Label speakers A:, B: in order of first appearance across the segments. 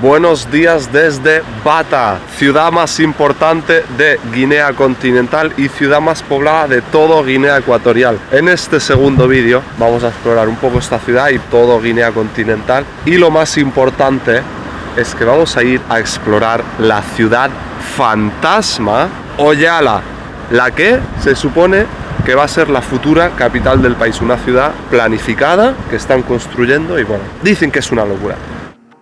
A: Buenos días desde Bata, ciudad más importante de Guinea Continental y ciudad más poblada de todo Guinea Ecuatorial. En este segundo vídeo vamos a explorar un poco esta ciudad y todo Guinea Continental, y lo más importante es que vamos a ir a explorar la ciudad fantasma Oyala, la que se supone que va a ser la futura capital del país, una ciudad planificada que están construyendo y bueno, dicen que es una locura.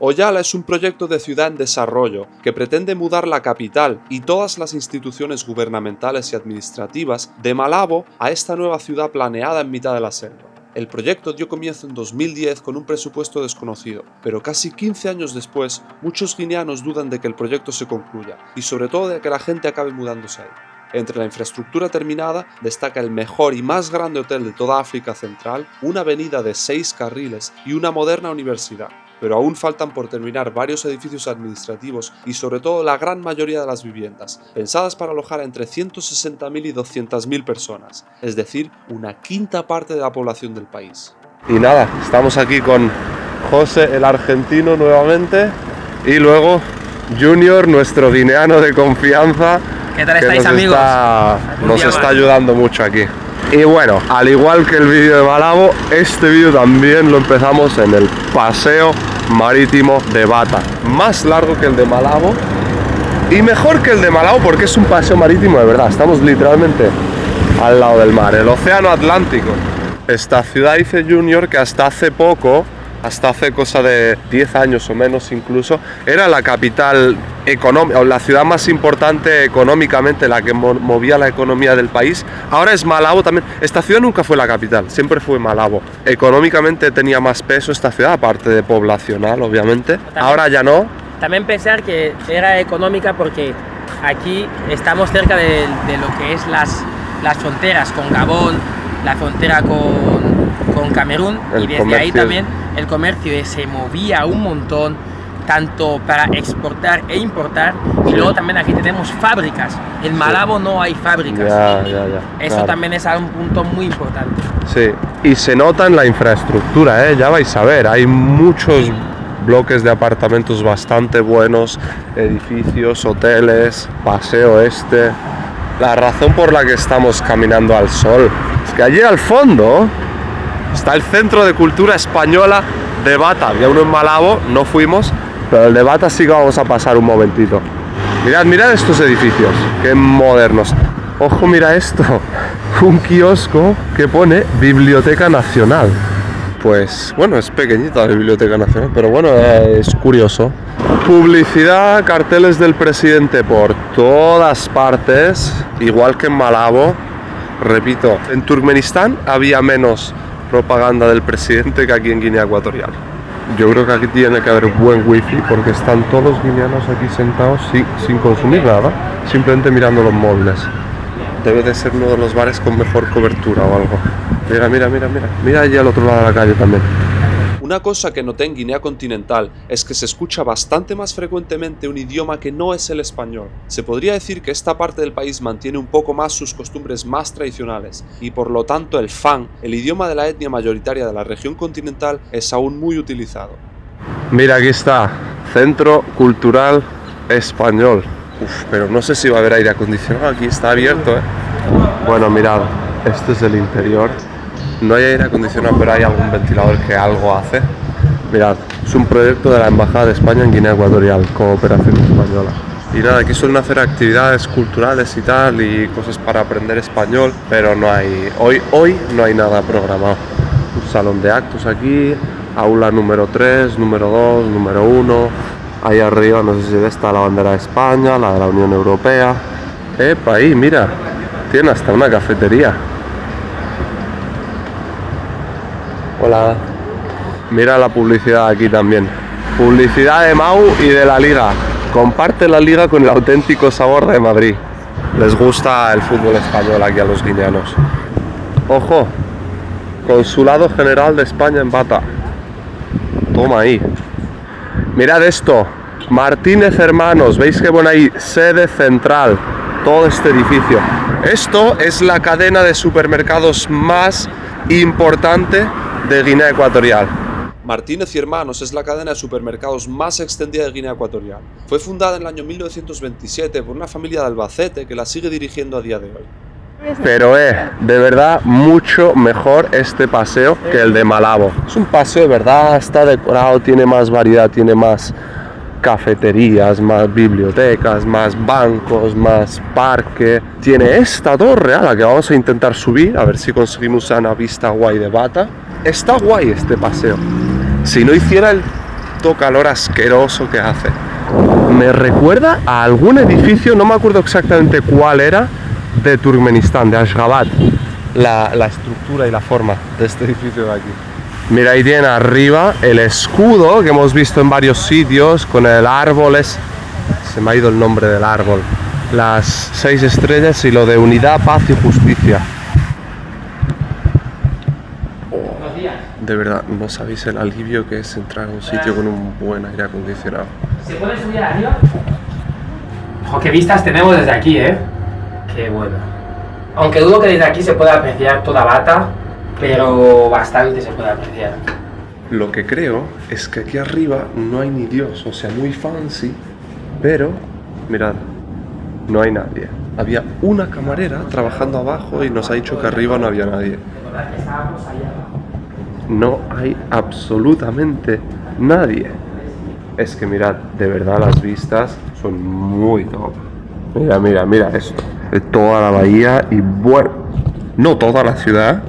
A: Oyala es un proyecto de ciudad en desarrollo que pretende mudar la capital y todas las instituciones gubernamentales y administrativas de Malabo a esta nueva ciudad planeada en mitad de la selva. El proyecto dio comienzo en 2010 con un presupuesto desconocido, pero casi 15 años después, muchos guineanos dudan de que el proyecto se concluya y sobre todo de que la gente acabe mudándose ahí. Entre la infraestructura terminada destaca el mejor y más grande hotel de toda África Central, una avenida de 6 carriles y una moderna universidad. Pero aún faltan por terminar varios edificios administrativos y sobre todo la gran mayoría de las viviendas, pensadas para alojar a entre 160.000 y 200.000 personas, es decir, una quinta parte de la población del país. Y nada, estamos aquí con José, el argentino, nuevamente, y luego Junior, nuestro guineano de confianza.
B: ¿Qué tal estáis, amigos?
A: Nos está ayudando mucho aquí. Y bueno, al igual que el vídeo de Malabo, este vídeo también lo empezamos en el paseo marítimo de Bata. Más largo que el de Malabo y mejor que el de Malabo porque es un paseo marítimo de verdad. Estamos literalmente al lado del mar, el océano Atlántico. Esta ciudad, dice Junior, que hasta hace poco, hasta hace cosa de 10 años o menos incluso, era la capital económica, o la ciudad más importante económicamente, la que movía la economía del país. Ahora es Malabo también. Esta ciudad nunca fue la capital, siempre fue Malabo. Económicamente tenía más peso esta ciudad, aparte de poblacional, obviamente. También, ahora ya no.
B: También pensar que era económica porque aquí estamos cerca de lo que es las fronteras con Gabón, la frontera con Camerún, y desde ahí también el comercio se movía un montón, tanto para exportar e importar, y luego también aquí tenemos fábricas. En Malabo no hay fábricas. Eso claro. También es un punto muy importante.
A: Sí, y se nota en la infraestructura, ya vais a ver, hay muchos bloques de apartamentos bastante buenos, edificios, hoteles, paseo este. La razón por la que estamos caminando al sol es que allí al fondo está el Centro de Cultura Española de Bata. Había uno en Malabo, no fuimos, pero el de Bata sí que vamos a pasar un momentito. Mirad estos edificios, qué modernos. Ojo, mira esto, un kiosco que pone Biblioteca Nacional. Pues bueno, es pequeñita la Biblioteca Nacional, pero bueno, es curioso. Publicidad, carteles del presidente por todas partes, igual que en Malabo. Repito, en Turkmenistán había menos propaganda del presidente que aquí en Guinea Ecuatorial. Yo creo que aquí tiene que haber buen wifi porque están todos los guineanos aquí sentados sin consumir nada, simplemente mirando los móviles. Debe de ser uno de los bares con mejor cobertura o algo. Mira allí al otro lado de la calle también. Una cosa que noté en Guinea Continental es que se escucha bastante más frecuentemente un idioma que no es el español. Se podría decir que esta parte del país mantiene un poco más sus costumbres más tradicionales y por lo tanto el fang, el idioma de la etnia mayoritaria de la región continental, es aún muy utilizado. Mira, aquí está, Centro Cultural Español. Pero no sé si va a haber aire acondicionado, aquí está abierto, Bueno, mirad, este es el interior. No hay aire acondicionado, pero hay algún ventilador que algo hace. Mirad, es un proyecto de la Embajada de España en Guinea Ecuatorial, Cooperación Española. Y nada, aquí suelen hacer actividades culturales y tal, y cosas para aprender español, pero no hay, hoy no hay nada programado. Un salón de actos aquí, aula número 3, número 2, número 1. Ahí arriba, no sé si ves, está la bandera de España, la de la Unión Europea. ¡Epa! Ahí, mira, tiene hasta una cafetería. Hola. Mira la publicidad aquí también. Publicidad de Mau y de la Liga. Comparte la Liga con el auténtico sabor de Madrid. Les gusta el fútbol español aquí a los guineanos. Ojo, Consulado General de España en Bata. Toma ahí. Mirad esto, Martínez Hermanos, veis que pone ahí sede central, todo este edificio. Esto es la cadena de supermercados más importante de Guinea Ecuatorial.
C: Martínez y Hermanos es la cadena de supermercados más extendida de Guinea Ecuatorial. Fue fundada en el año 1927 por una familia de Albacete que la sigue dirigiendo a día de hoy.
A: Pero de verdad mucho mejor este paseo que el de Malabo. Es un paseo de verdad, está decorado, tiene más variedad, tiene más cafeterías, más bibliotecas, más bancos, más parque. Tiene esta torre a la que vamos a intentar subir, a ver si conseguimos una vista guay de Bata. Está guay este paseo. Si no hiciera el calor asqueroso que hace. Me recuerda a algún edificio, no me acuerdo exactamente cuál era, de Turkmenistán, de Ashgabat. La estructura y la forma de este edificio de aquí. Mira, ahí tienen arriba el escudo que hemos visto en varios sitios con el árbol, se me ha ido el nombre del árbol, las 6 estrellas y lo de unidad, paz y justicia. De verdad, no sabéis el alivio que es entrar a un sitio con un buen aire acondicionado.
B: ¿Se puede subir arriba? Ojo, qué vistas tenemos desde aquí, ¿eh? Qué bueno. Aunque dudo que desde aquí se pueda apreciar toda Bata, pero bastante se puede apreciar.
A: Lo que creo es que aquí arriba no hay ni Dios, o sea, muy fancy, pero mirad, no hay nadie. Había una camarera trabajando abajo y nos ha dicho que arriba no había nadie.
B: Recordad que estábamos allá abajo.
A: No hay absolutamente nadie. Es que mirad, de verdad las vistas son muy top. Mira, mira, mira esto. De toda la bahía y bueno, no toda la ciudad,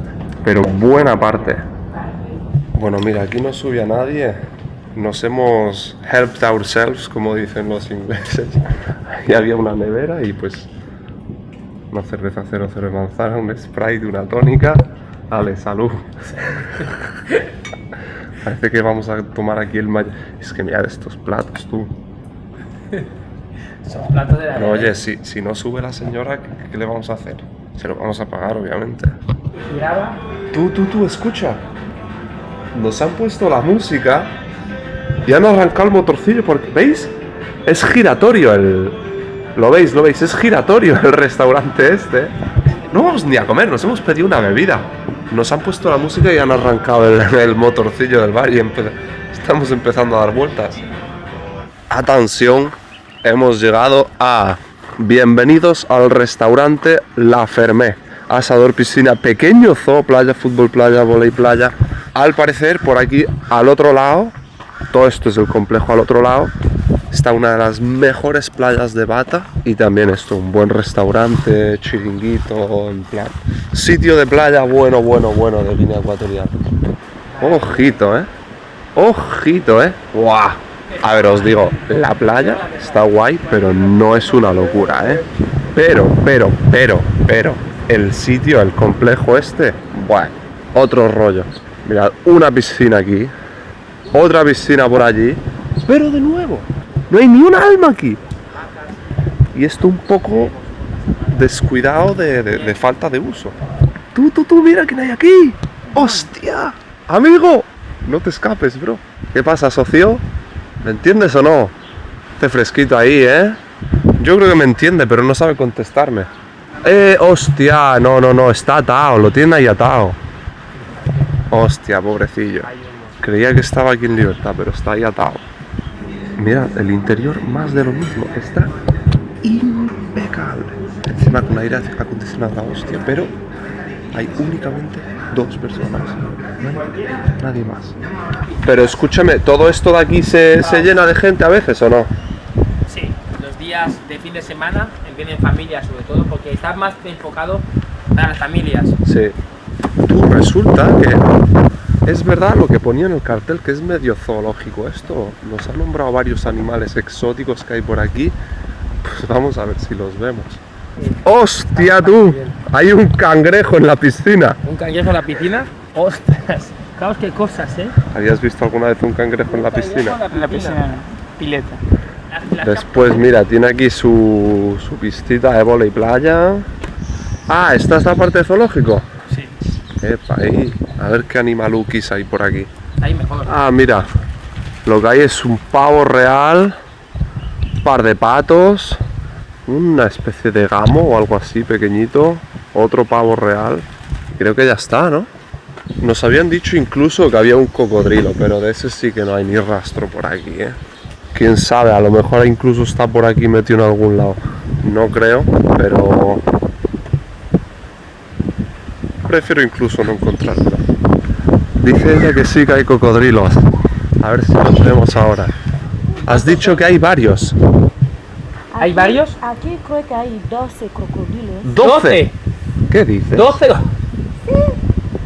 A: pero buena parte. Bueno, mira, aquí no sube a nadie. Nos hemos helped ourselves, como dicen los ingleses. Ahí había una nevera y pues una cerveza 00 de manzana, un Sprite, una tónica. Dale, salud. Parece que vamos a tomar aquí el Es que mirad estos platos, tú.
B: Son platos de la
A: Pero oye, si no sube la señora, ¿qué le vamos a hacer? Se lo vamos a pagar, obviamente.
B: Giraba.
A: Tú, escucha. Nos han puesto la música y han arrancado el motorcillo porque, ¿veis? Es giratorio el... Lo veis, es giratorio el restaurante este. No vamos ni a comer, nos hemos pedido una bebida. Nos han puesto la música y han arrancado el motorcillo del bar y estamos empezando a dar vueltas. Atención, hemos llegado a... Bienvenidos al restaurante La Fermé. Asador, piscina, pequeño zoo, playa, fútbol, playa, vóley, playa. Al parecer, por aquí, al otro lado, todo esto es el complejo al otro lado, está una de las mejores playas de Bata y también esto, un buen restaurante, chiringuito, en plan, sitio de playa bueno de Guinea Ecuatorial. Ojito, ojito, ¡guau! A ver, os digo, la playa está guay, pero no es una locura, pero, el sitio, el complejo este, bueno, otro rollo. Mirad, una piscina aquí, otra piscina por allí, pero de nuevo, no hay ni un alma aquí. Y esto un poco descuidado de falta de uso. Tú, mira quién hay aquí. ¡Hostia! Amigo, no te escapes, bro. ¿Qué pasa, socio? ¿Me entiendes o no? Este fresquito ahí, Yo creo que me entiende, pero no sabe contestarme. Hostia, no, está atado, lo tiene ahí atado. Hostia, pobrecillo. Creía que estaba aquí en libertad, pero está ahí atado. Mirad, el interior más de lo mismo, está impecable. Encima con aire acondicionado, hostia, pero hay únicamente 2 personas, no hay nadie más. Pero escúchame, ¿todo esto de aquí se llena de gente a veces o no?
B: Sí, los días de fin de semana vienen familias sobre todo porque está más enfocado para las familias.
A: Sí. Tú, resulta que es verdad lo que ponía en el cartel, que es medio zoológico esto. Nos han nombrado varios animales exóticos que hay por aquí. Pues vamos a ver si los vemos. ¡Hostia, tú! Hay un cangrejo en la piscina.
B: ¿Un cangrejo en la piscina? ¡Ostras! Fijaos qué cosas,
A: ¿Habías visto alguna vez un cangrejo en la piscina?
B: En la piscina, pileta.
A: Después, mira, tiene aquí su pistita de vóley playa. Ah, ¿esta es la parte de zoológico?
B: Sí.
A: Epa, ahí. A ver qué animalukis hay por aquí.
B: Ahí mejor.
A: Ah, mira. Lo que hay es un pavo real, un par de patos, una especie de gamo o algo así pequeñito, otro pavo real. Creo que ya está, ¿no? Nos habían dicho incluso que había un cocodrilo, pero de ese sí que no hay ni rastro por aquí, ¿eh? Quién sabe, a lo mejor incluso está por aquí metido en algún lado. No creo, pero prefiero incluso no encontrarlo. Dice ella que sí que hay cocodrilos. A ver si los vemos ahora. Has dicho que hay varios.
B: ¿Hay varios?
D: Aquí creo que hay 12 crocodilos.
A: ¿12? ¿Qué dices?
B: ¿12?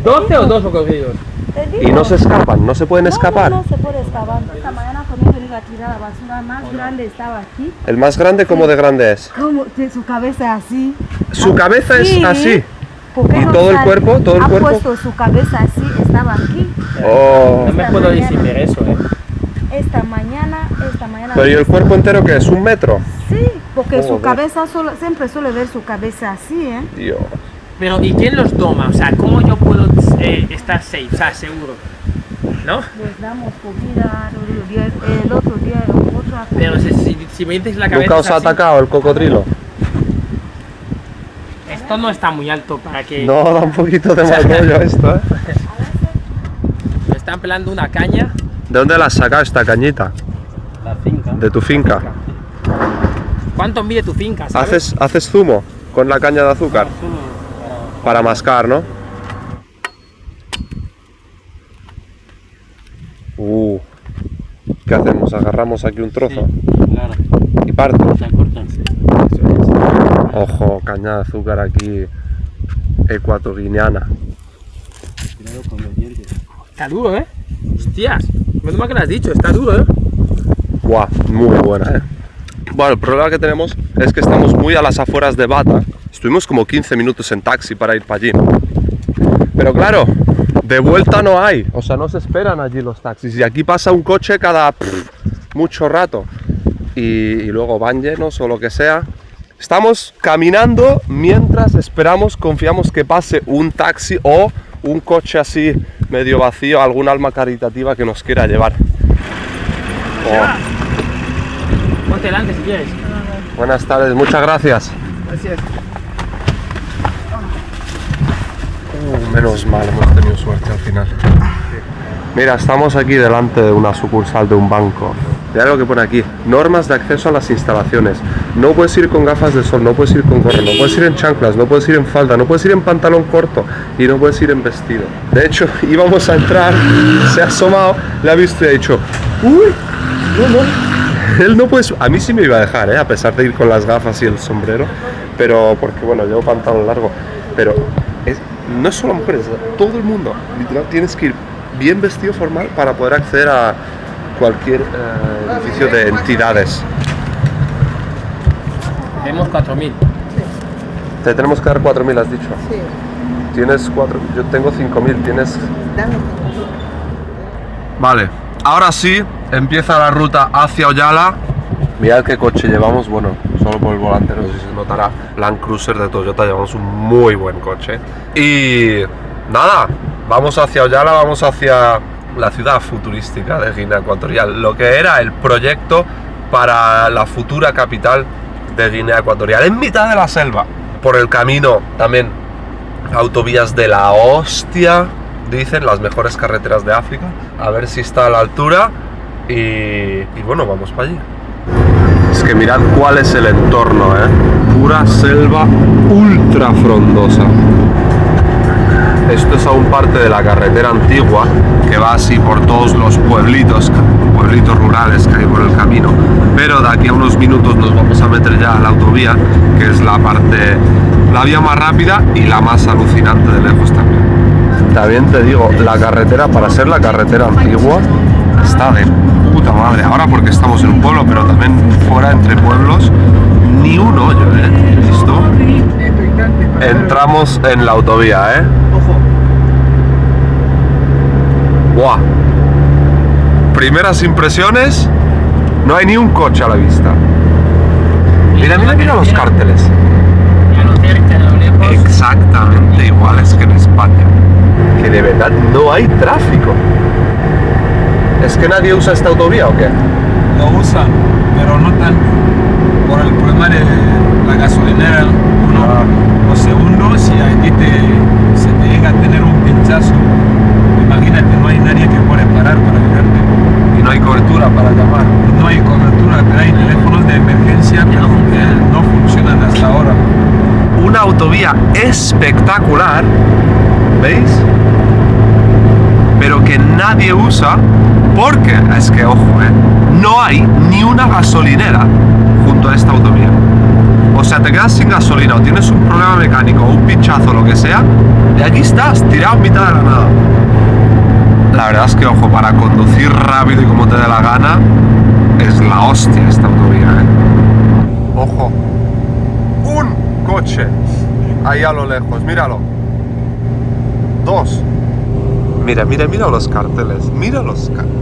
B: ¿12 o 2 cocodrilos?
D: Te
A: Y
D: digo.
A: no se escapan, no se pueden escapar.
D: No se puede escapar. Esta mañana cuando yo iba a tirar la basura más grande estaba aquí.
A: El más grande, ¿cómo de grande es?
D: Como de su cabeza así.
A: Su cabeza
D: Sí.
A: es así.
D: ¿Por qué
A: ¿Y
D: no
A: todo el
D: sale?
A: cuerpo? ¿Todo el
D: ha
A: cuerpo?
D: puesto su cabeza así, estaba aquí.
A: Oh.
B: No me puedo distinguir eso, ¿eh?
D: Esta mañana.
A: Pero ¿y el cuerpo entero qué es? ¿Un metro?
D: Sí, porque su
A: Joder.
D: cabeza siempre suele ver su cabeza así, ¿eh?
A: Dios.
B: Pero ¿y quién los toma? O sea, ¿cómo yo puedo estar safe? O sea, seguro. ¿No?
D: Les damos comida el otro día, otra.
B: Pero si me dices la cabeza
A: ¿Nunca os
B: es
A: ha
B: así,
A: atacado el cocodrilo?
B: esto no está muy alto para que...
A: No, da un poquito de mal rollo esto, ¿eh?
B: Me están pelando una caña.
A: ¿De dónde la has sacado esta cañita?
B: La finca.
A: ¿De tu finca?
B: ¿Cuánto mide tu finca, sabes?
A: ¿Haces zumo con la caña de azúcar? Para mascar, ¿no? ¿Qué hacemos? ¿Agarramos aquí un trozo?
E: Claro,
A: ¿Y parto?
E: se cortan.
A: Ojo, caña de azúcar aquí ecuatoguineana.
E: Cuidado con los dientes.
B: Está duro, ¿eh? Hostias. Menos mal que lo has dicho, está duro, ¿eh?
A: Guau, muy buena, ¿eh? Bueno, el problema que tenemos es que estamos muy a las afueras de Bata. Estuvimos como 15 minutos en taxi para ir para allí. Pero claro, de vuelta no hay. O sea, no se esperan allí los taxis. Y aquí pasa un coche cada mucho rato. Y luego van llenos o lo que sea. Estamos caminando mientras esperamos, confiamos que pase un taxi o un coche así medio vacío, algún alma caritativa que nos quiera llevar. Oh.
B: Ponte delante si quieres.
A: Buenas tardes, muchas gracias.
B: Gracias.
A: Menos mal, hemos tenido suerte al final. Mira, estamos aquí delante de una sucursal de un banco. Mira lo que pone aquí: normas de acceso a las instalaciones. No puedes ir con gafas de sol, no puedes ir con gorro, no puedes ir en chanclas, no puedes ir en falda, no puedes ir en pantalón corto y no puedes ir en vestido. De hecho, íbamos a entrar, se ha asomado, le ha visto y ha dicho: uy, no. Él no puede. A mí sí me iba a dejar, a pesar de ir con las gafas y el sombrero, pero porque bueno, llevo pantalón largo. Pero no es solo mujeres, todo el mundo. Literal, tienes que ir bien vestido formal para poder acceder a cualquier edificio de entidades.
B: Tenemos 4.000.
A: Te tenemos que dar 4.000, has dicho.
F: Sí,
A: Tienes 4, yo tengo 5.000, tienes.
F: dame.
A: Vale, ahora sí empieza la ruta hacia Oyala. Mirad qué coche llevamos, bueno, solo por el volante, no sé si se notará. Land Cruiser de Toyota, llevamos un muy buen coche. Y nada, vamos hacia Oyala, vamos hacia la ciudad futurística de Guinea Ecuatorial, lo que era el proyecto para la futura capital de Guinea Ecuatorial, en mitad de la selva. Por el camino también autovías de la hostia, dicen, las mejores carreteras de África. A ver si está a la altura y bueno, vamos para allí. Es que mirad cuál es el entorno, pura selva ultra frondosa. Esto es aún parte de la carretera antigua que va así por todos los pueblitos rurales que hay por el camino. Pero de aquí a unos minutos nos vamos a meter ya a la autovía, que es la vía más rápida y la más alucinante de lejos también. También te digo, la carretera, para ser la carretera antigua, está de puta madre. Ahora porque estamos en un pueblo, pero también fuera entre pueblos, ni un hoyo, ¿listo? Entramos en la autovía, ¡Buah! Primeras impresiones, no hay ni un coche a la vista. Mira los cárteles.
B: Y a lo cerca, a lo lejos.
A: Exactamente iguales que en España. Que de verdad no hay tráfico. ¿Es que nadie usa esta autovía o qué?
E: Lo usan, pero no tanto. Por el problema de la gasolinera, uno. O segundo, si aquí se te llega a tener un pinchazo,
A: para llamar.
E: No hay cobertura, pero hay teléfonos de emergencia pero que no funcionan hasta ahora.
A: Una autovía espectacular, ¿veis? Pero que nadie usa porque, es que ojo, no hay ni una gasolinera junto a esta autovía. O sea, te quedas sin gasolina o tienes un problema mecánico o un pinchazo o lo que sea, y aquí estás, tirado en mitad de la nada. La verdad es que, ojo, para conducir rápido y como te dé la gana, es la hostia esta autovía, Ojo, un coche ahí a lo lejos, míralo. 2. Mira los carteles, mira los carteles.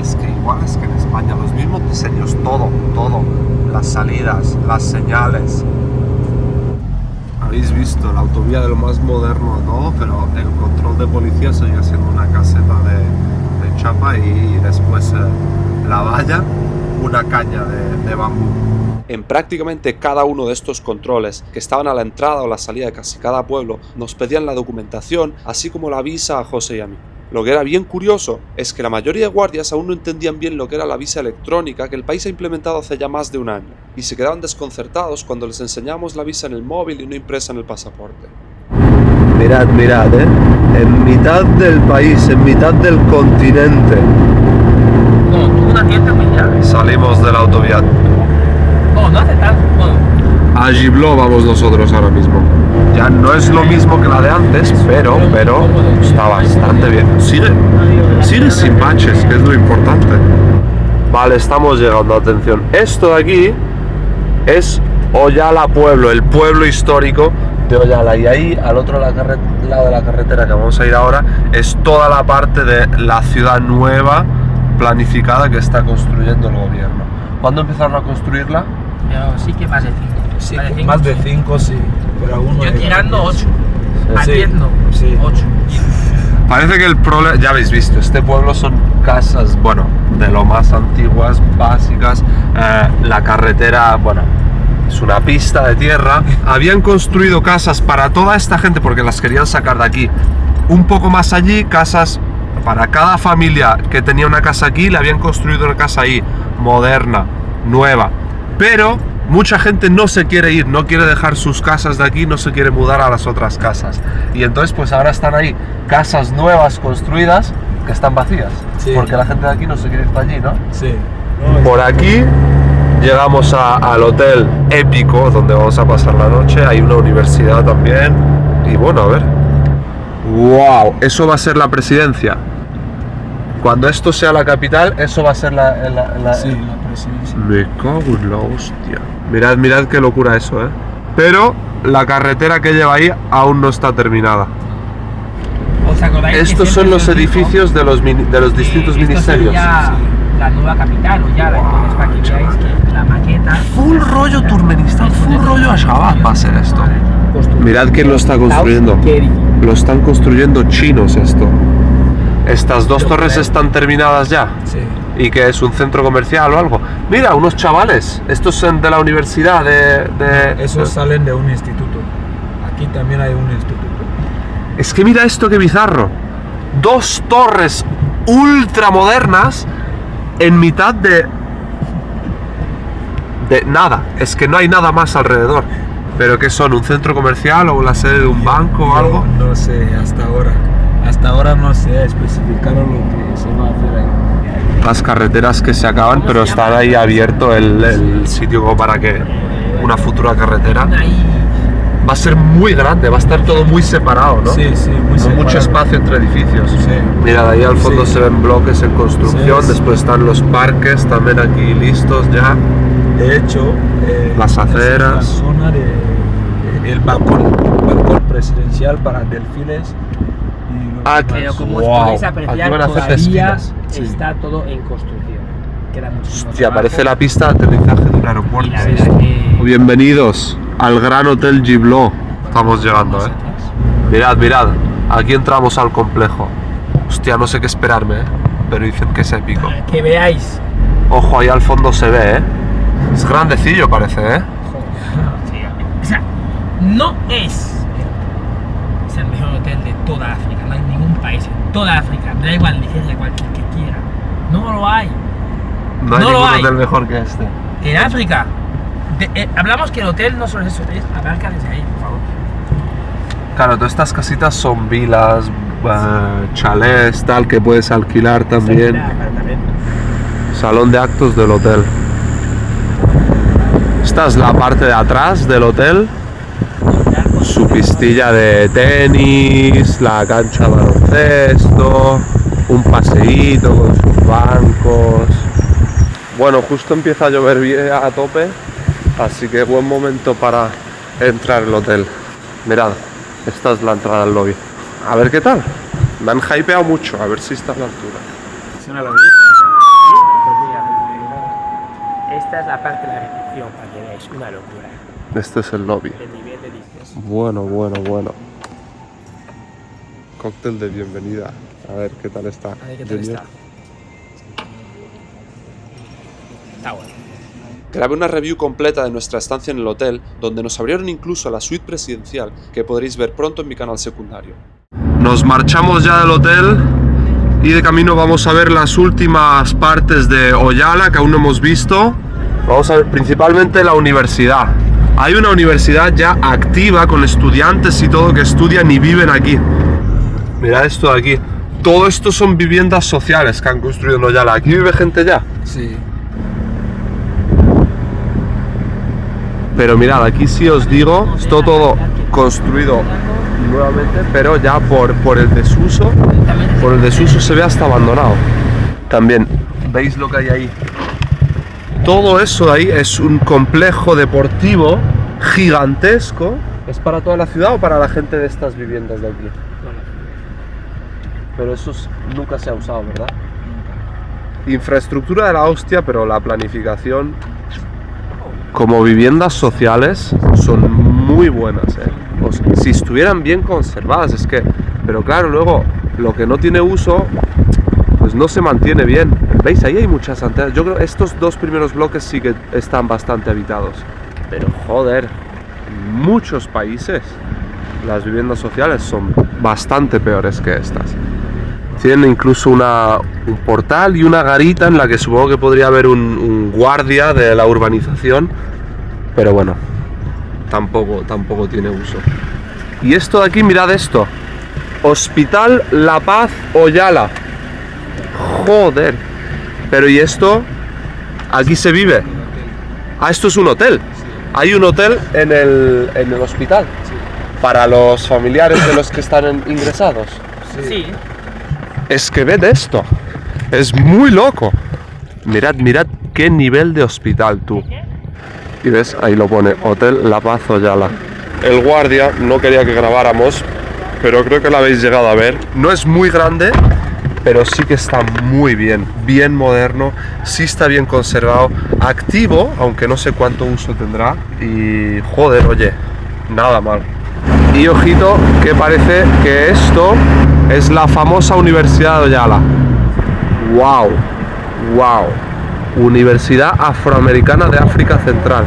A: Es que igual es que en España, los mismos diseños, todo. Las salidas, las señales. Habéis visto la autovía de lo más moderno de todo, pero el control de policía sigue siendo una caseta de chapa y después la valla, una caña de bambú.
C: En prácticamente cada uno de estos controles, que estaban a la entrada o la salida de casi cada pueblo, nos pedían la documentación, así como la visa a José y a mí. Lo que era bien curioso es que la mayoría de guardias aún no entendían bien lo que era la visa electrónica que el país ha implementado hace ya más de un año, y se quedaban desconcertados cuando les enseñamos la visa en el móvil y no impresa en el pasaporte.
A: Mirad, en mitad del país, en mitad del continente.
B: No, tuvo un accidente muy grave.
A: Salimos de la autovía.
B: Oh, no hace tanto. Bueno,
A: A Gibló vamos nosotros ahora mismo. Ya no es lo mismo que la de antes, pero está bastante bien. Sigue sin baches, que es lo importante. Vale, estamos llegando, atención. Esto de aquí es Oyala Pueblo, el pueblo histórico de Oyala. Y ahí, al otro lado de la carretera que vamos a ir ahora, es toda la parte de la ciudad nueva planificada que está construyendo el gobierno. ¿Cuándo empezaron a construirla?
B: pero sí que más de 5.
E: Sí, más de 5, sí. Pero aún no
B: Yo
E: hay
B: tirando 8. A
E: Sí.
B: 10 no.
E: Sí.
B: 8.
A: Parece que el problema, ya habéis visto, este pueblo son casas, bueno, de lo más antiguas, básicas. La carretera, bueno, es una pista de tierra. Habían construido casas para toda esta gente porque las querían sacar de aquí. Un poco más allí, casas para cada familia que tenía una casa aquí, le habían construido una casa ahí, moderna, nueva. Pero mucha gente no se quiere ir, no quiere dejar sus casas de aquí, no se quiere mudar a las otras casas. Y entonces pues ahora están ahí casas nuevas construidas que están vacías.
E: Sí.
A: Porque la gente de aquí no se quiere ir para allí, ¿no?
E: Sí.
A: Por aquí llegamos al hotel épico donde vamos a pasar la noche. Hay una universidad también. Y bueno, a ver. ¡Wow! Eso va a ser la presidencia. Cuando esto sea la capital, eso va a ser la
E: Sí, la presidencia.
A: Me cago en la hostia. Mirad qué locura eso, Pero la carretera que lleva ahí aún no está terminada.
B: ¿Os acordáis que
A: Estos son
B: siempre
A: los
B: se os dijo
A: edificios de los
B: que
A: distintos
B: esto
A: ministerios.
B: sería la nueva capital o ya, entonces para que veáis que la maqueta.
A: Full rollo Turkmenistán, full rollo Ashgabat va a ser esto. Mirad quién lo está construyendo.
B: Qué edificio.
A: Lo están construyendo chinos esto. Estas dos torres están terminadas ya.
E: Sí.
A: ¿Y que es un centro comercial o algo? Mira, unos chavales. Estos son de la universidad
E: Esos salen de un instituto. Aquí también hay un instituto.
A: Es que mira esto, qué bizarro. 2 torres ultra modernas en mitad de nada. Es que no hay nada más alrededor. ¿Pero qué son? ¿Un centro comercial o la sede de un banco o algo?
E: No sé, hasta ahora. Hasta ahora no se ha especificado lo que se va a hacer ahí.
A: Las carreteras que se acaban, pero están ahí abierto el sitio como para que una futura carretera.
B: Ahí.
A: Va a ser muy grande, va a estar todo muy separado, ¿no?
E: Sí, sí, muy
A: No
E: separado.
A: mucho espacio entre edificios.
E: Sí.
A: Mira, de ahí al fondo
E: Sí.
A: se ven bloques en construcción,
E: Sí, sí.
A: después están los parques también aquí listos ya.
E: De hecho,
A: Las
E: esa es
A: aceras.
E: la zona el balcón presidencial para delfines. Y los
A: Ah,
E: demás.
B: Pero como
A: Wow.
B: os podéis
A: Aquí
B: apreciar,
A: van a hacer
B: todavía
A: desfiles. Sí.
B: está todo en construcción. Queda muchísimo
A: Hostia,
B: trabajo.
A: parece la pista de aterrizaje de un
B: Y
A: aeropuerto.
B: la verdad que...
A: Bienvenidos al Gran Hotel Gibló. Estamos llegando, Mirad, aquí entramos al complejo. Hostia, no sé qué esperarme, pero dicen que es épico.
B: Para que veáis.
A: Ojo, ahí al fondo se ve, Es grandecillo parece,
B: Joder, o sea, no es el mejor hotel de toda África, no hay ningún país en toda África, da igual Nigeria, cualquier que quiera, no lo hay.
A: No hay
B: No lo
A: ningún
B: hay.
A: hotel mejor que este.
B: En África. Hablamos que el hotel no solo es eso, es abarca desde ahí, por favor.
A: Claro, todas estas casitas son vilas, chalés, tal, que puedes alquilar también. Salón de actos del hotel. Esta es la parte de atrás del hotel. Su pistilla de tenis, la cancha de baloncesto, un paseíto con sus bancos. Bueno, justo empieza a llover bien a tope, así que buen momento para entrar al hotel. Mirad, esta es la entrada al lobby. A ver qué tal. Me han hypeado mucho, a ver si está a la altura.
B: Esta es la parte de la recepción, para que veáis, una locura.
A: Este es el lobby.
B: El nivel de licores.
A: Bueno. Cóctel de bienvenida. A ver qué tal está.
B: A ver qué tal
A: Junior.
B: está. Está bueno.
C: Grabé una review completa de nuestra estancia en el hotel, donde nos abrieron incluso la suite presidencial, que podréis ver pronto en mi canal secundario.
A: Nos marchamos ya del hotel y de camino vamos a ver las últimas partes de Oyala que aún no hemos visto. Vamos a ver principalmente la universidad. Hay una universidad ya activa con estudiantes y todo que estudian y viven aquí. Mirad esto de aquí. Todo esto son viviendas sociales que han construido en Oyala. ¿Aquí vive gente ya?
E: Sí.
A: Pero mirad, aquí sí os digo, está todo construido nuevamente, pero ya por el desuso. Por el desuso se ve hasta abandonado. También, ¿veis lo que hay ahí? Todo eso ahí es un complejo deportivo gigantesco. ¿Es para toda la ciudad o para la gente de estas viviendas de aquí? Pero eso nunca se ha usado, ¿verdad? Infraestructura de la hostia, pero la planificación como viviendas sociales son muy buenas, ¿eh? O sea, si estuvieran bien conservadas, es que... Pero claro, luego lo que no tiene uso, pues no se mantiene bien. ¿Veis? Ahí hay muchas antenas. Yo creo que estos dos primeros bloques sí que están bastante habitados. Pero joder, en muchos países las viviendas sociales son bastante peores que estas. Tienen incluso un portal y una garita en la que supongo que podría haber un guardia de la urbanización, pero bueno, tampoco tiene uso. Y esto de aquí, mirad esto, Hospital La Paz Oyala. Joder, pero ¿y esto? ¿Aquí se vive? Ah, esto es un hotel. Hay un hotel en el hospital para los familiares de los que están ingresados.
B: Sí.
A: Es que ved esto, es muy loco. Mirad qué nivel de hospital, tú. Y ves, ahí lo pone, Hotel La Paz Oyala. El guardia no quería que grabáramos, pero creo que lo habéis llegado a ver. No es muy grande, pero sí que está muy bien moderno, sí está bien conservado, activo, aunque no sé cuánto uso tendrá. Y joder, oye, nada mal. Y ojito, que parece que esto es la famosa Universidad de Oyala. ¡Wow! Universidad Afroamericana de África Central.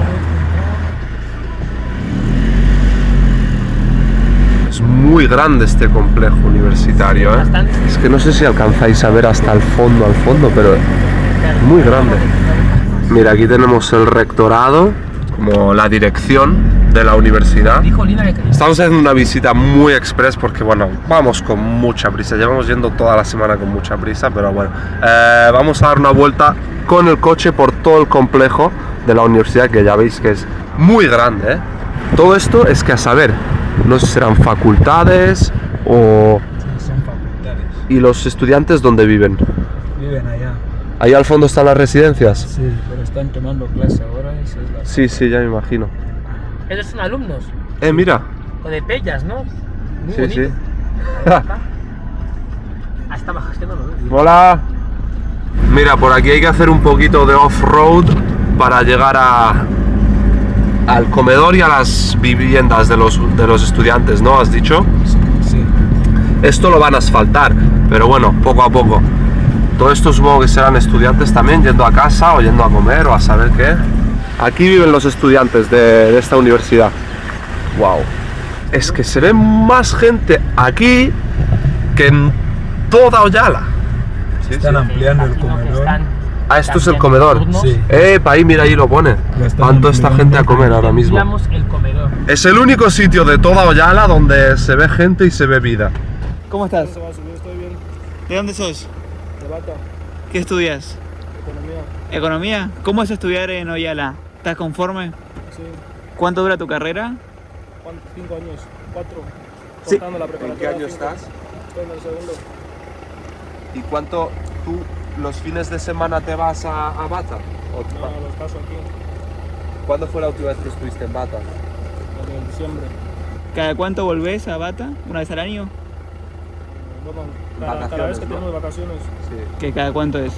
A: Es muy grande este complejo universitario, ¿eh?
B: Bastante.
A: Es que no sé si alcanzáis a ver hasta el fondo, pero es muy grande. Mira, aquí tenemos el rectorado, como la dirección de la universidad.
B: Dijo Lina que quería.
A: Estamos haciendo una visita muy express porque, bueno, vamos con mucha prisa. Llevamos yendo toda la semana con mucha prisa, pero bueno. Vamos a dar una vuelta con el coche por todo el complejo de la universidad, que ya veis que es muy grande, ¿eh? Todo esto es que a saber, no sé si serán facultades o...
E: Son facultades.
A: ¿Y los estudiantes dónde viven?
E: Viven allá.
A: Ahí al fondo están las residencias.
E: Sí, pero están tomando clase ahora. Esa es la...
A: Sí, ya me imagino.
B: Esos son alumnos.
A: Mira.
B: O de Pellas, ¿no? Muy
A: Sí,
B: bonito.
A: sí.
B: Hasta bajas que no lo veo.
A: Hola. Mira, por aquí hay que hacer un poquito de off-road para llegar al comedor y a las viviendas de los estudiantes, ¿no? ¿Has dicho?
E: Sí.
A: Esto lo van a asfaltar, pero bueno, poco a poco. Todo esto supongo que serán estudiantes también yendo a casa o yendo a comer o a saber qué. Aquí viven los estudiantes de esta universidad. Wow. Es que se ve más gente aquí que en toda Oyala.
E: Están ampliando el
B: Imagino que
E: comedor.
B: están
A: Ah, esto es el comedor.
E: Sí.
A: Para ahí, mira, ahí lo pone.
E: Ya está.
A: Van toda esta gente a comer ahora mismo.
B: Vamos el comedor.
A: Es el único sitio de toda Oyala donde se ve gente y se ve vida.
F: ¿Cómo estás?
G: Estoy bien.
F: ¿De dónde sos?
G: De Bata,
F: ¿Qué estudias?
G: economía.
F: ¿Economía? ¿Cómo es estudiar en Oyala? ¿Estás conforme?
G: Sí.
F: ¿Cuánto dura tu carrera?
G: 5 años. 4.
F: Sí.
G: Contando la
A: ¿En
G: preparatoria.
A: qué año
G: 5.
A: estás?
G: Estoy en el segundo.
A: ¿Y cuánto tú los fines de semana te vas a Bata?
G: No, los paso aquí.
A: ¿Cuándo fue la última vez que estuviste en Bata?
G: Desde el diciembre.
F: ¿Cada cuánto volvés a Bata? ¿Una vez al año?
G: Cada vez
A: Vacaciones,
G: que
A: ¿no?
G: tenemos vacaciones.
A: Sí,
F: ¿Que cada cuánto es?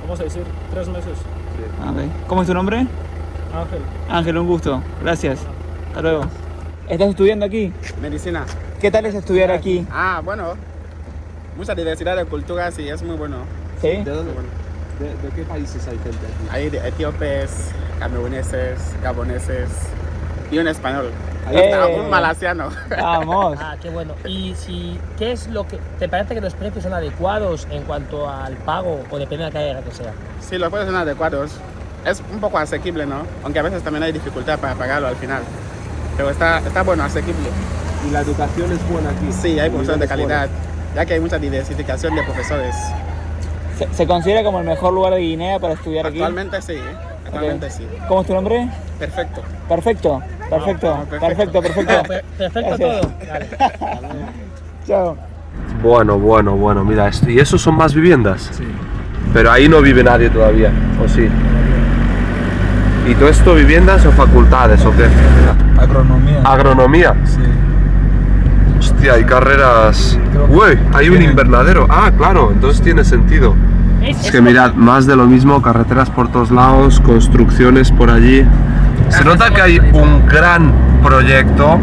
G: Vamos a decir, 3 meses.
A: sí.
F: Ah, ok. ¿Cómo es tu nombre?
G: Ángel.
F: Ángel, un gusto. Gracias. Hasta luego. ¿Estás estudiando aquí?
H: Medicina.
F: ¿Qué tal es estudiar aquí?
H: Ah, bueno. Mucha diversidad de culturas y es muy bueno.
F: ¿Sí?
A: ¿De dónde?
H: Muy bueno.
A: ¿De qué países hay gente aquí?
H: Hay de etíopes, cameruneses, gaboneses y un español.
F: Eh.
H: Hasta un malasiano.
F: Vamos.
B: Ah, qué bueno. ¿Y qué es lo que te parece que los precios son adecuados en cuanto al pago o depende de la carrera que sea?
H: Sí, los precios son adecuados. Es un poco asequible, ¿no? Aunque a veces también hay dificultad para pagarlo al final. Pero está bueno, asequible.
A: ¿Y la educación es buena aquí?
H: Sí, hay profesores de
A: ¿El nivel es
H: calidad, ya que hay mucha diversificación de profesores.
F: ¿Se considera como el mejor lugar de Guinea para estudiar aquí?
H: Actualmente sí, actualmente
F: Ok.
H: sí.
F: ¿Cómo es tu nombre?
H: Perfecto.
F: Perfecto. Perfecto.
H: Ah, perfecto.
F: Perfecto.
B: Perfecto
F: Gracias.
B: todo. Vale.
F: Chao.
A: Bueno, mira esto. ¿Y esos son más viviendas?
E: Sí.
A: Pero ahí no vive nadie todavía, ¿o sí? ¿Y todo esto viviendas o facultades o qué?
E: Agronomía.
A: ¿Agronomía?
E: Sí.
A: Hostia, hay carreras... Uy, hay un invernadero. Ah, claro, entonces tiene sentido. Es que mirad, más de lo mismo, carreteras por todos lados, construcciones por allí. Se nota que hay un gran proyecto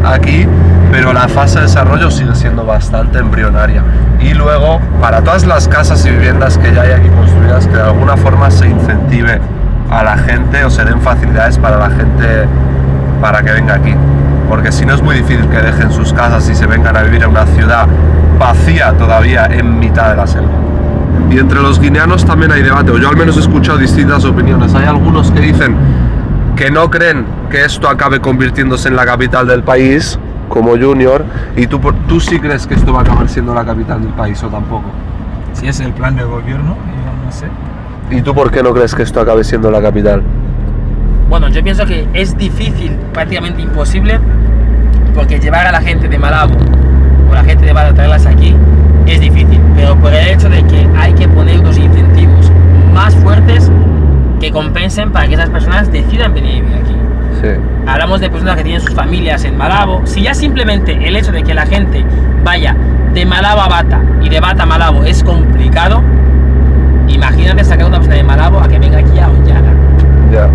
A: aquí, pero la fase de desarrollo sigue siendo bastante embrionaria. Y luego, para todas las casas y viviendas que ya hay aquí construidas, que de alguna forma se incentive a la gente o se den facilidades para la gente para que venga aquí. Porque si no es muy difícil que dejen sus casas y se vengan a vivir en una ciudad vacía todavía en mitad de la selva. Y entre los guineanos también hay debate, o yo al menos he escuchado distintas opiniones. Hay algunos que dicen que no creen que esto acabe convirtiéndose en la capital del país, como Junior, y tú sí crees que esto va a acabar siendo la capital del país o tampoco.
E: Si es el plan de gobierno, yo no sé.
A: ¿Y tú por qué no crees que esto acabe siendo la capital?
B: Bueno, yo pienso que es difícil, prácticamente imposible, porque llevar a la gente de Malabo o la gente de Bata, traerlas aquí, es difícil. Pero por el hecho de que hay que poner unos incentivos más fuertes que compensen para que esas personas decidan venir a vivir aquí.
A: Sí.
B: Hablamos de personas que tienen sus familias en Malabo. Si ya simplemente el hecho de que la gente vaya de Malabo a Bata y de Bata a Malabo es complicado, imagínate sacar a una persona de Malabo a que venga aquí a Oyala.
A: Ya.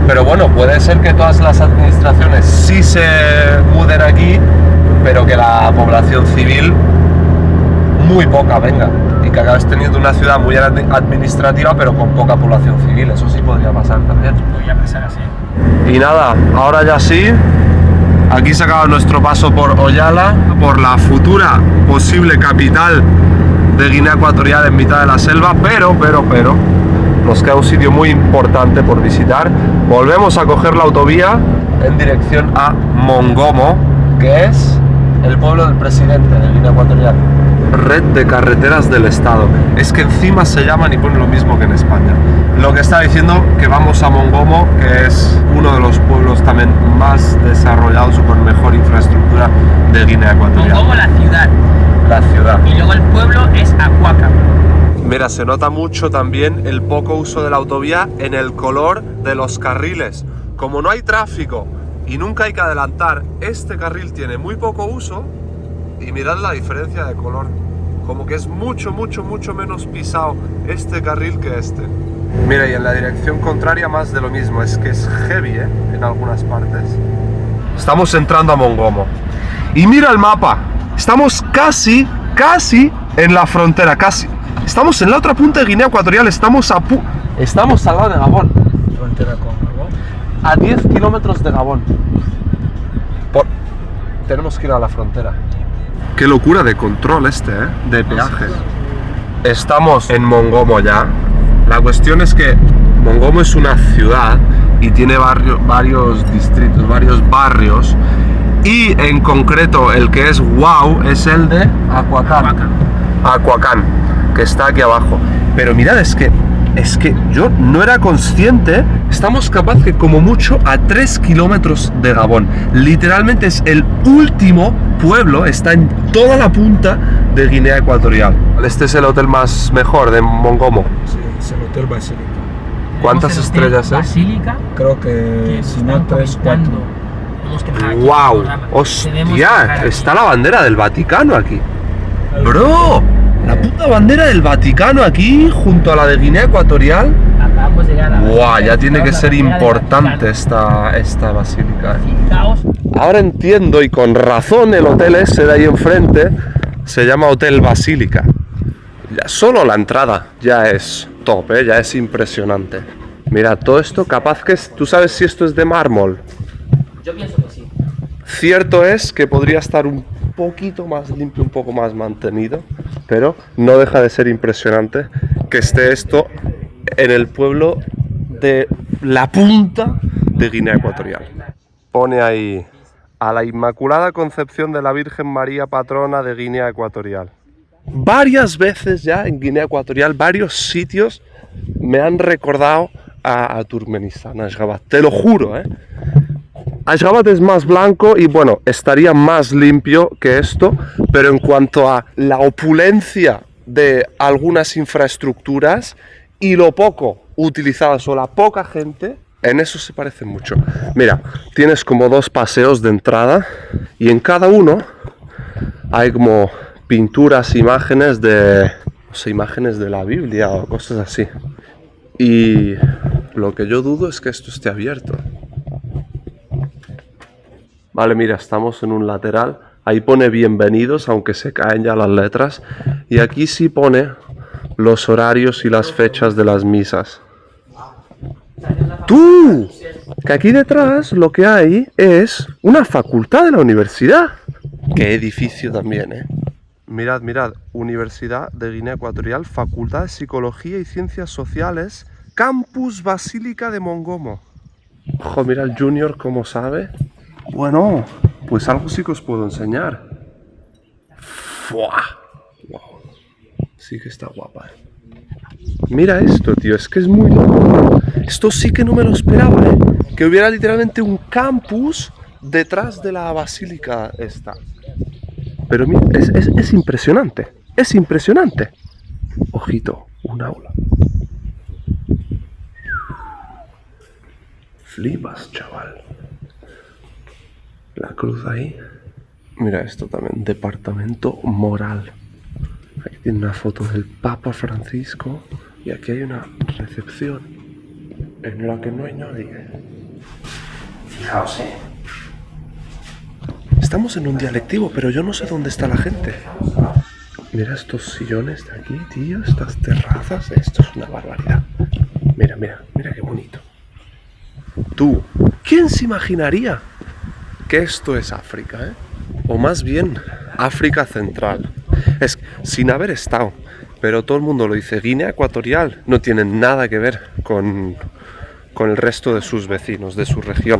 A: Pero bueno, puede ser que todas las administraciones sí se muden aquí, pero que la población civil muy poca venga y que acabes teniendo una ciudad muy administrativa pero con poca población civil. Eso sí podría pasar también.
B: Podría pasar así.
A: Y nada, ahora ya sí, aquí se acaba nuestro paso por Oyala, por la futura posible capital de Guinea Ecuatorial en mitad de la selva, pero nos queda un sitio muy importante por visitar. Volvemos a coger la autovía en dirección a Mongomo, que es el pueblo del presidente de Guinea Ecuatorial. Red de carreteras del Estado. Es que encima se llaman y ponen lo mismo que en España. Lo que está diciendo que vamos a Mongomo, que es uno de los pueblos también más desarrollados o con mejor infraestructura de Guinea Ecuatorial.
B: Mongomo, la ciudad.
A: La ciudad.
B: Y luego el pueblo es Acuaca.
A: Mira, se nota mucho también el poco uso de la autovía en el color de los carriles. Como no hay tráfico y nunca hay que adelantar, este carril tiene muy poco uso y mirad la diferencia de color. Como que es mucho menos pisado este carril que este. Mira, y en la dirección contraria más de lo mismo, es que es heavy, en algunas partes. Estamos entrando a Mongomo. Y mira el mapa, estamos casi en la frontera, casi. Estamos en la otra punta de Guinea Ecuatorial, estamos al lado de Gabón.
E: Frontera con Gabón.
A: A 10 kilómetros de Gabón. Tenemos que ir a la frontera. Qué locura de control de peajes. Estamos en Mongomo ya. La cuestión es que Mongomo es una ciudad y tiene varios distritos, varios barrios. Y en concreto el que es wow es el de Aquacán, que está aquí abajo. Pero mirad, es que yo no era consciente. Estamos capaz que como mucho a 3 kilómetros de Gabón. Literalmente es el último pueblo, está en toda la punta de Guinea Ecuatorial. Este es el hotel más mejor de Mongomo.
E: Sí, es el Hotel Basílica.
A: ¿Cuántas estrellas es?
B: Basílica,
E: Creo que si no 3, 4.
A: ¡Wow! ¡Hostia! Está la bandera del Vaticano aquí. ¡Bro! La puta bandera del Vaticano aquí junto a la de Guinea Ecuatorial.
B: Acabamos de llegar a la
A: ¡Guau! Ya tiene que ser importante esta basílica.
B: Fijaos.
A: Ahora entiendo, y con razón, el hotel ese de ahí enfrente se llama Hotel Basílica. Ya solo la entrada ya es top, ya es impresionante. Mira, todo esto capaz que es... ¿Tú sabes si esto es de mármol?
B: Yo pienso que sí.
A: Cierto es que podría estar un poquito más limpio, un poco más mantenido, pero no deja de ser impresionante que esté esto en el pueblo de la punta de Guinea Ecuatorial. Pone ahí: a la Inmaculada Concepción de la Virgen María, patrona de Guinea Ecuatorial. Varias veces ya en Guinea Ecuatorial, varios sitios me han recordado a Turkmenistán, a Ashgabat, te lo juro, Ashgabat es más blanco y bueno, estaría más limpio que esto, pero en cuanto a la opulencia de algunas infraestructuras y lo poco utilizadas o la poca gente, en eso se parece mucho. Mira, tienes como 2 paseos de entrada y en cada uno hay como pinturas, imágenes de, no sé, imágenes de la Biblia o cosas así. Y lo que yo dudo es que esto esté abierto. Vale, mira, estamos en un lateral. Ahí pone bienvenidos, aunque se caen ya las letras. Y aquí sí pone los horarios y las fechas de las misas. ¡Tú! Que aquí detrás lo que hay es una facultad de la universidad. ¡Qué edificio también, Mirad, mirad. Universidad de Guinea Ecuatorial, Facultad de Psicología y Ciencias Sociales, Campus Basílica de Mongomo. Ojo, mira el Junior cómo sabe. Bueno, pues algo sí que os puedo enseñar. ¡Fua! Wow. Sí que está guapa, Mira esto, tío, es que es muy loco. Esto sí que no me lo esperaba, Que hubiera literalmente un campus detrás de la basílica esta. Pero mira, es impresionante. Es impresionante. Ojito, un aula. Flipas, chaval. La cruz ahí. Mira esto también, departamento moral. Aquí tiene una foto del Papa Francisco y aquí hay una recepción en la que no hay nadie. Fijaos, Estamos en un día lectivo, pero yo no sé dónde está la gente. Mira estos sillones de aquí, tío, estas terrazas, esto es una barbaridad. Mira, mira, mira qué bonito. Tú, ¿quién se imaginaría que esto es África, O más bien, África Central. Es sin haber estado, pero todo el mundo lo dice. Guinea Ecuatorial no tiene nada que ver con el resto de sus vecinos, de su región.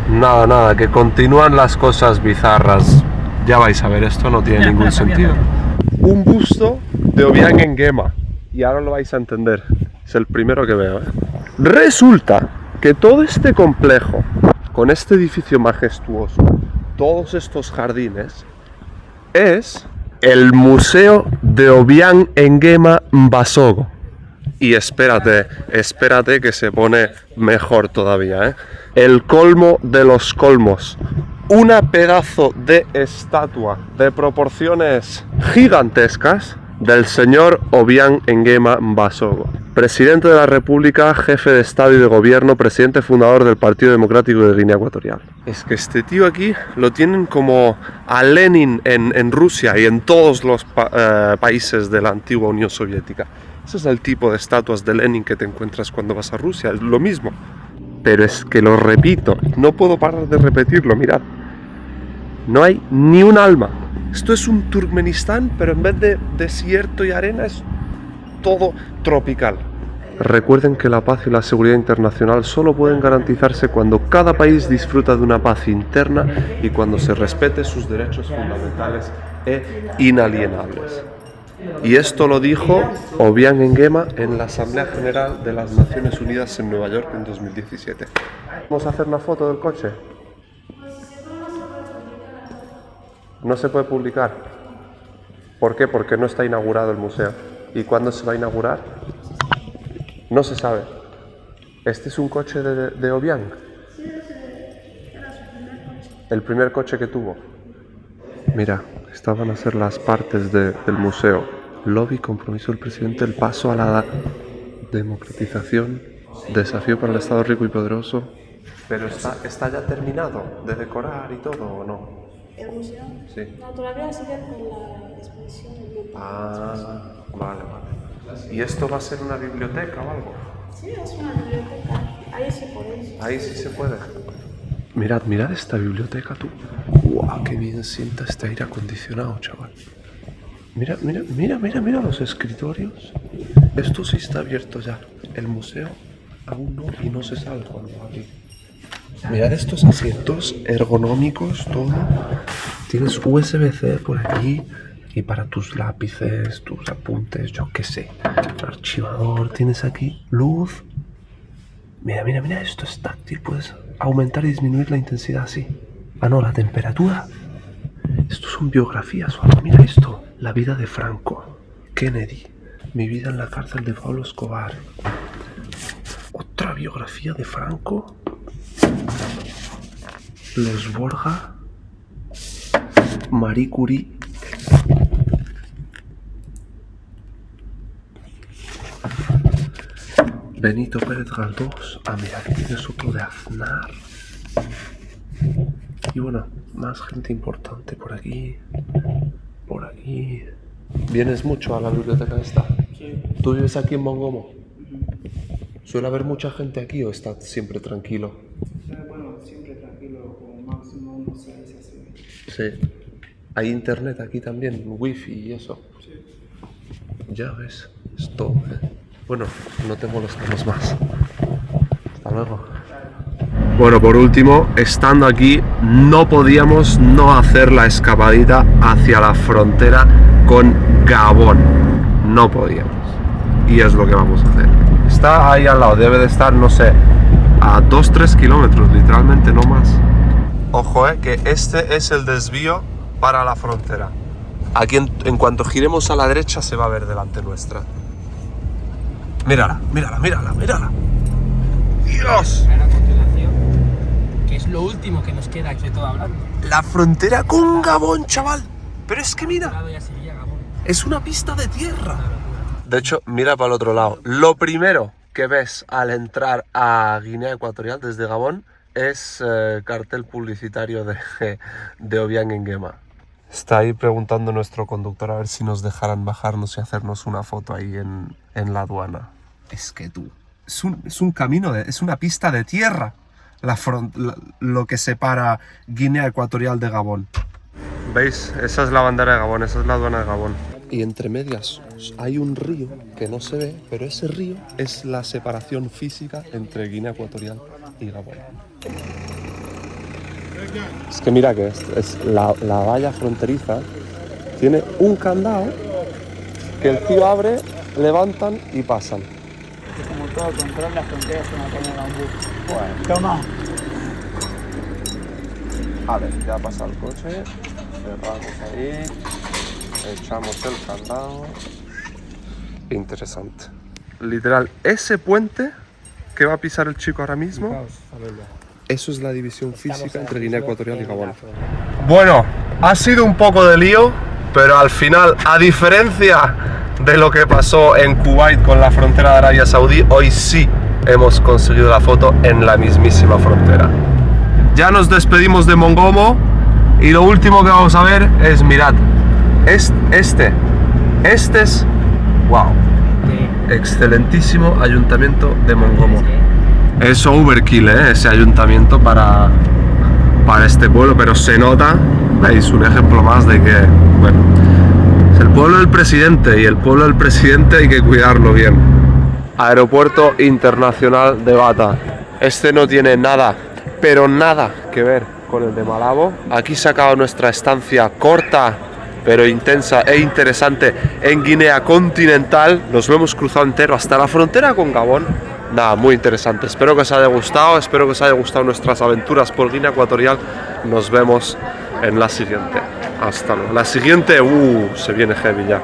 A: Nada, nada, que continúan las cosas bizarras. Ya vais a ver, esto no tiene ningún sentido. Un busto de Obiang Nguema. Y ahora lo vais a entender. Es el primero que veo, Resulta que todo este complejo, con este edificio majestuoso, todos estos jardines, es el Museo de Obiang Nguema Mbasogo. Y espérate que se pone mejor todavía, El colmo de los colmos. Una pedazo de estatua de proporciones gigantescas del señor Obiang Nguema Mbasogo. Presidente de la República, jefe de Estado y de Gobierno, presidente fundador del Partido Democrático de Guinea Ecuatorial. Es que este tío aquí lo tienen como a Lenin en Rusia y en todos los países de la antigua Unión Soviética. Ese es el tipo de estatuas de Lenin que te encuentras cuando vas a Rusia, es lo mismo. Pero es que lo repito, no puedo parar de repetirlo, mirad. No hay ni un alma, Esto es un Turkmenistán, pero en vez de desierto y arena es todo tropical. Recuerden que la paz y la seguridad internacional solo pueden garantizarse cuando cada país disfruta de una paz interna y cuando se respete sus derechos fundamentales e inalienables. Y esto lo dijo Obiang Nguema en la Asamblea General de las Naciones Unidas en Nueva York en 2017. ¿Vamos a hacer una foto del coche? No se puede publicar. ¿Por qué? Porque no está inaugurado el museo. ¿Y cuándo se va a inaugurar? No se sabe. ¿Este es un coche de Obiang?
D: Sí, era su primer coche.
A: El primer coche que tuvo. Mira, estas van a ser las partes del museo. Lobby, compromiso del presidente, el paso a la democratización, desafío para el Estado rico y poderoso. Pero está ya terminado de decorar y todo, ¿o no?
D: ¿El museo?
A: Sí.
D: No, todavía sigue con la exposición.
A: Ah, vale. ¿Y esto va a ser una biblioteca o algo?
D: Sí, es una biblioteca. Ahí sí podéis.
A: Ahí sí se puede. Mirad esta biblioteca, tú. ¡Guau! ¡Qué bien sienta este aire acondicionado, chaval! Mira los escritorios. Esto sí está abierto ya. El museo aún no, y no se sabe cuándo va a abrir. Mirad estos asientos ergonómicos, todo. Tienes USB-C por aquí. Y para tus lápices, tus apuntes, yo qué sé. Archivador, tienes aquí luz. Mira, esto es táctil. Puedes aumentar y disminuir la intensidad así. Ah, no, la temperatura. Estos son biografías o algo. Mira esto. La vida de Franco. Kennedy. Mi vida en la cárcel de Pablo Escobar. Otra biografía de Franco. Los Borja. Marie Curie. Benito Pérez Galdós. Ah, mira, aquí tienes otro de Aznar. Y bueno, más gente importante por aquí. Por aquí. ¿Vienes mucho a la biblioteca esta?
G: Sí.
A: ¿Tú vives aquí en Mongomo? ¿Suele haber mucha gente aquí o está siempre tranquilo?
I: Bueno, siempre tranquilo, con máximo unos 6 así.
A: Sí. ¿Hay internet aquí también? ¿Wifi y eso?
I: Sí.
A: Ya ves, es todo, ¿eh? Bueno, no te molestamos más. Hasta luego. Bueno, por último, estando aquí, no podíamos no hacer la escapadita hacia la frontera con Gabón. No podíamos. Y es lo que vamos a hacer. Está ahí al lado, debe de estar, no sé, a 2-3 kilómetros, literalmente, no más. Ojo, que este es el desvío para la frontera. Aquí en cuanto giremos a la derecha se va a ver delante nuestra. Mírala. ¡Dios!
B: A continuación, que es lo último que nos queda aquí de todo hablando.
A: La frontera con Gabón, chaval. Pero es que mira,
B: Ya sería Gabón.
A: es una pista de tierra. De hecho, mira para el otro lado. Lo primero que ves al entrar a Guinea Ecuatorial desde Gabón es cartel publicitario de Obiang Nguema. Está ahí preguntando nuestro conductor a ver si nos dejarán bajarnos y hacernos una foto ahí en la aduana. Es que tú, es un camino, es una pista de tierra lo que separa Guinea Ecuatorial de Gabón. ¿Veis? Esa es la bandera de Gabón, esa es la aduana de Gabón. Y entre medias hay un río que no se ve, pero ese río es la separación física entre Guinea Ecuatorial y Gabón. Es que mira que es la valla fronteriza, tiene un candado que el tío abre, levantan y pasan.
I: Como todo control, las fronteras se mantienen en bambú. Bueno, toma.
A: Vale, ya pasa el coche, cerramos ahí, echamos el candado. Interesante. Literal, ese puente que va a pisar el chico ahora mismo, eso es la división física entre Guinea Ecuatorial y Gabón. Bueno, ha sido un poco de lío, pero al final, a diferencia de lo que pasó en Kuwait con la frontera de Arabia Saudí, hoy sí hemos conseguido la foto en la mismísima frontera. Ya nos despedimos de Mongomo y lo último que vamos a ver es, mirad, este es, wow, excelentísimo ayuntamiento de Mongomo. Es overkill, ese ayuntamiento para este pueblo, pero se nota veis, un ejemplo más de que, bueno, es el pueblo del presidente y el pueblo del presidente hay que cuidarlo bien. Aeropuerto Internacional de Bata. Este no tiene nada, pero nada que ver con el de Malabo. Aquí se acaba nuestra estancia corta, pero intensa e interesante en Guinea continental. Nos lo hemos cruzado entero hasta la frontera con Gabón. Nada, muy interesante. Espero que os haya gustado, espero que os haya gustado nuestras aventuras por Guinea Ecuatorial. Nos vemos en la siguiente. Hasta luego. La siguiente, se viene heavy ya.